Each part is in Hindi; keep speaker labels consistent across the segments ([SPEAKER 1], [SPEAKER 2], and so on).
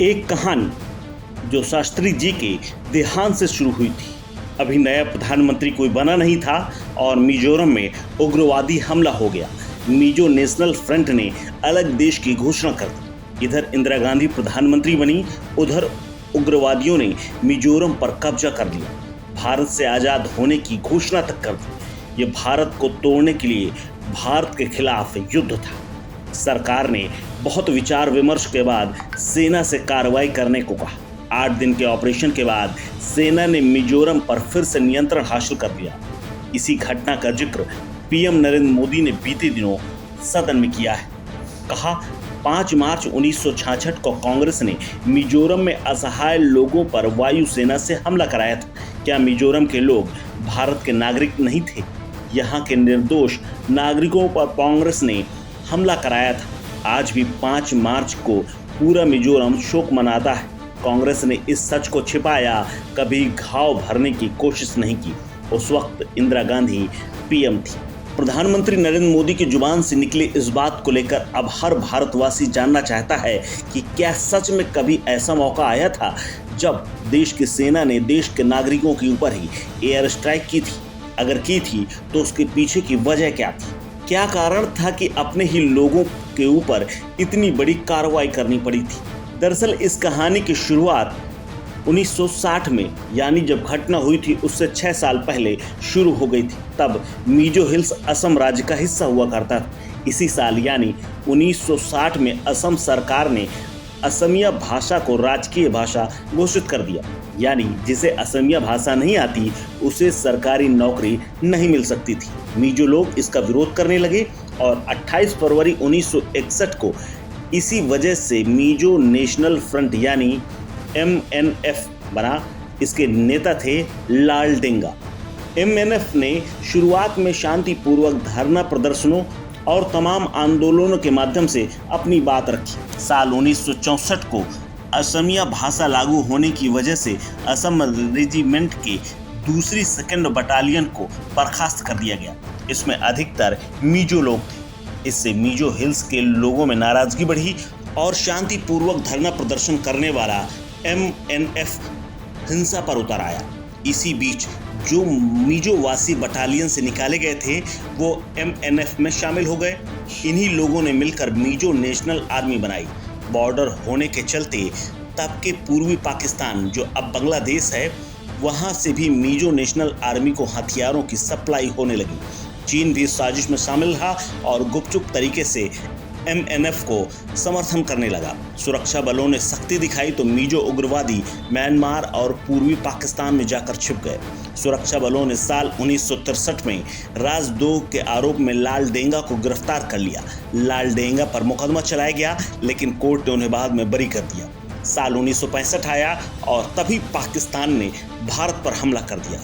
[SPEAKER 1] एक कहानी जो शास्त्री जी के देहांत से शुरू हुई थी। अभी नया प्रधानमंत्री कोई बना नहीं था और मिजोरम में उग्रवादी हमला हो गया। मिजो नेशनल फ्रंट ने अलग देश की घोषणा कर दी। इधर इंदिरा गांधी प्रधानमंत्री बनी, उधर उग्रवादियों ने मिजोरम पर कब्जा कर लिया, भारत से आज़ाद होने की घोषणा तक कर दी। ये भारत को तोड़ने के लिए भारत के खिलाफ युद्ध था। सरकार ने बहुत विचार विमर्श के बाद सेना से कार्रवाई करने को कहा। 8 दिन के ऑपरेशन के बाद सेना ने मिजोरम पर फिर से नियंत्रण हासिल कर लिया। इसी घटना का जिक्र पीएम नरेंद्र मोदी ने बीते दिनों सदन में किया है। कहा, 5 मार्च 1966 को कांग्रेस ने मिजोरम में असहाय लोगों पर वायुसेना से हमला कराया था। क्या मिजोरम के लोग भारत के नागरिक नहीं थे? यहाँ के निर्दोष नागरिकों पर कांग्रेस ने हमला कराया था। आज भी 5 मार्च को पूरा मिजोरम शोक मनाता है। कांग्रेस ने इस सच को छिपाया, कभी घाव भरने की कोशिश नहीं की। उस वक्त इंदिरा गांधी पीएम थी। प्रधानमंत्री नरेंद्र मोदी की जुबान से निकले इस बात को लेकर अब हर भारतवासी जानना चाहता है कि क्या सच में कभी ऐसा मौका आया था जब देश की सेना ने देश के नागरिकों के ऊपर ही एयर स्ट्राइक की थी? अगर की थी तो उसके पीछे की वजह क्या थी? क्या कारण था कि अपने ही लोगों के ऊपर इतनी बड़ी कार्रवाई करनी पड़ी थी? दरअसल इस कहानी की शुरुआत 1960 में, यानी जब घटना हुई थी उससे 6 साल पहले शुरू हो गई थी। तब मिजो हिल्स असम राज्य का हिस्सा हुआ करता था। इसी साल यानी 1960 में असम सरकार ने असमिया भाषा को राजकीय भाषा घोषित कर दिया। यानी जिसे असमिया भाषा नहीं आती उसे सरकारी नौकरी नहीं मिल सकती थी। मिजो लोग इसका विरोध करने लगे और 28 फरवरी 1961 को इसी वजह से मिजो नेशनल फ्रंट यानी MNF बना। इसके नेता थे लालडेंगा। MNF ने शुरुआत में शांतिपूर्वक धरना प्रदर्शनों और तमाम आंदोलनों के माध्यम से अपनी बात रखी। साल 1964 को असमिया भाषा लागू होने की वजह से असम रेजिमेंट के दूसरी 2nd बटालियन को बर्खास्त कर दिया गया। इसमें अधिकतर मिजो लोग थे। इससे मिजो हिल्स के लोगों में नाराजगी बढ़ी और शांतिपूर्वक धरना प्रदर्शन करने वाला MNF हिंसा पर उतर आया। इसी बीच जो मिजोवासी बटालियन से निकाले गए थे वो MNF में शामिल हो गए। इन्हीं लोगों ने मिलकर मिजो नेशनल आर्मी बनाई। बॉर्डर होने के चलते तब के पूर्वी पाकिस्तान जो अब बांग्लादेश है, वहां से भी मिजो नेशनल आर्मी को हथियारों की सप्लाई होने लगी। चीन भी साजिश में शामिल रहा और गुपचुप तरीके से MNF को समर्थन करने लगा। सुरक्षा बलों ने सख्ती दिखाई तो मिजो उग्रवादी म्यांमार और पूर्वी पाकिस्तान में जाकर छिप गए। सुरक्षा बलों ने साल 1963 में राजद्रोह के आरोप में लालडेंगा को गिरफ्तार कर लिया। लालडेंगा पर मुकदमा चलाया गया, लेकिन कोर्ट ने उन्हें बाद में बरी कर दिया। साल 1965 आया और तभी पाकिस्तान ने भारत पर हमला कर दिया।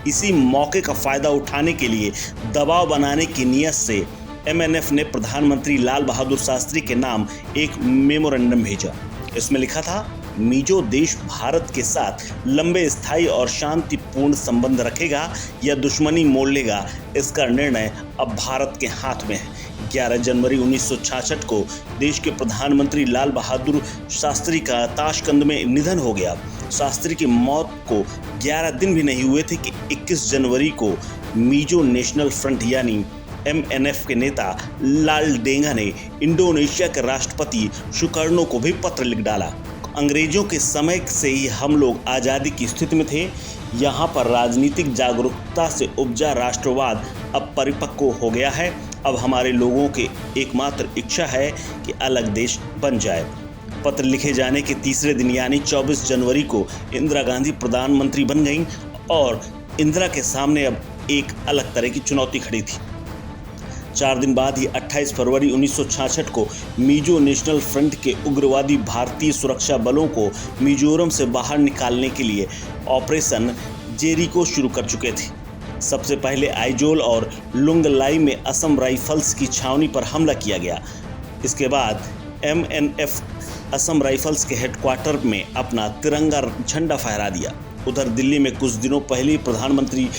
[SPEAKER 1] इसी मौके का फायदा उठाने के लिए दबाव बनाने की नीयत से MNF ने प्रधानमंत्री लाल बहादुर शास्त्री के नाम एक मेमोरेंडम भेजा। इसमें लिखा था, मिजो देश भारत के साथ लंबे स्थायी और शांतिपूर्ण संबंध रखेगा या दुश्मनी मोड़ लेगा, इसका निर्णय अब भारत के हाथ में है। 11 जनवरी 1966 को देश के प्रधानमंत्री लाल बहादुर शास्त्री का ताशकंद में निधन हो गया। शास्त्री की मौत को 11 दिन भी नहीं हुए थे कि 21 जनवरी को मिजो नेशनल फ्रंट यानी MNF के नेता लालडेंगा ने इंडोनेशिया के राष्ट्रपति सुकर्णो को भी पत्र लिख डाला। अंग्रेजों के समय से ही हम लोग आज़ादी की स्थिति में थे। यहाँ पर राजनीतिक जागरूकता से उपजा राष्ट्रवाद अब परिपक्व हो गया है। अब हमारे लोगों की एकमात्र इच्छा है कि अलग देश बन जाए। पत्र लिखे जाने के तीसरे दिन यानी 24 जनवरी को इंदिरा गांधी प्रधानमंत्री बन गईं और इंदिरा के सामने अब एक अलग तरह की चुनौती खड़ी थी। 4 दिन बाद ही 28 फरवरी 1966 को मिजो नेशनल फ्रंट के उग्रवादी भारतीय सुरक्षा बलों को मिजोरम से बाहर निकालने के लिए ऑपरेशन जेरिको शुरू कर चुके थे। सबसे पहले आइजोल और लुंगलाई में असम राइफल्स की छावनी पर हमला किया गया। इसके बाद MNF असम राइफल्स के हेडक्वार्टर में अपना तिरंगा झंडा फहरा दिया। उधर दिल्ली में कुछ दिनों पहले प्रधानमंत्री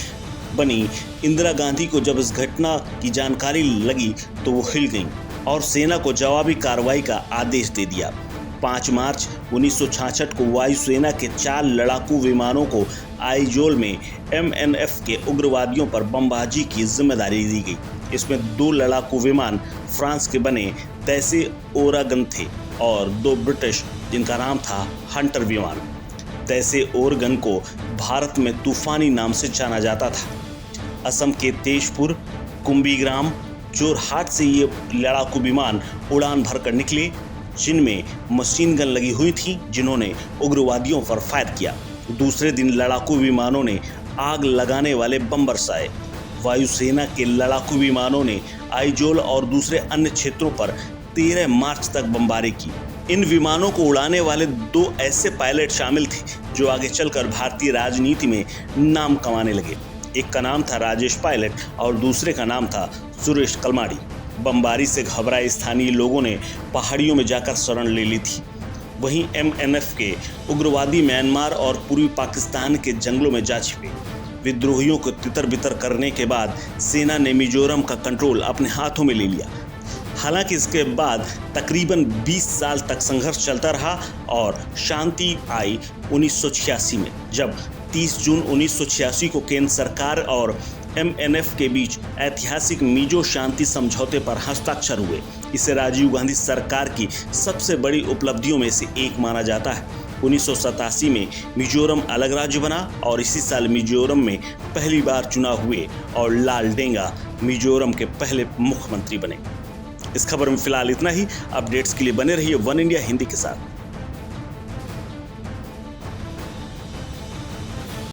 [SPEAKER 1] बनी इंदिरा गांधी को जब इस घटना की जानकारी लगी तो वो हिल गईं और सेना को जवाबी कार्रवाई का आदेश दे दिया। 5 मार्च 1966 को वायुसेना के 4 लड़ाकू विमानों को आइजोल में MNF के उग्रवादियों पर बमबाजी की जिम्मेदारी दी गई। इसमें 2 लड़ाकू विमान फ्रांस के बने तैसे ओरागन थे और 2 ब्रिटिश जिनका नाम था हंटर विमान। तैसे ओरागन को भारत में तूफानी नाम से जाना जाता था। असम के तेजपुर, कुंभीग्राम, जोरहाट से ये लड़ाकू विमान उड़ान भरकर निकले, जिनमें मशीन गन लगी हुई थी, जिन्होंने उग्रवादियों पर फायर किया। दूसरे दिन लड़ाकू विमानों ने आग लगाने वाले बम बरसाए। वायुसेना के लड़ाकू विमानों ने आइजोल और दूसरे अन्य क्षेत्रों पर 13 मार्च तक बमबारी की। इन विमानों को उड़ाने वाले 2 ऐसे पायलट शामिल थे जो आगे चलकर भारतीय राजनीति में नाम कमाने लगे। एक का नाम था राजेश पायलट और दूसरे का नाम था सुरेश कलमाड़ी। बमबारी से घबराए स्थानीय लोगों ने पहाड़ियों में जाकर शरण ले ली थी। वहीं MNF के उग्रवादी म्यांमार और पूर्वी पाकिस्तान के जंगलों में जा छिपे। विद्रोहियों को तितर-बितर करने के बाद सेना ने मिजोरम का कंट्रोल अपने हाथों में ले लिया। हालांकि इसके बाद तकरीबन 20 साल तक संघर्ष चलता रहा और शांति आई 1986 में, जब 30 जून 1986 को केंद्र सरकार और MNF के बीच ऐतिहासिक मिजो शांति समझौते पर हस्ताक्षर हुए। इसे राजीव गांधी सरकार की सबसे बड़ी उपलब्धियों में से एक माना जाता है। 1987 में मिजोरम अलग राज्य बना और इसी साल मिजोरम में पहली बार चुनाव हुए और लाल डेंगा मिजोरम के पहले मुख्यमंत्री बने। इस खबर में फिलहाल इतना ही। अपडेट्स के लिए बने रहिए वन इंडिया हिंदी के साथ।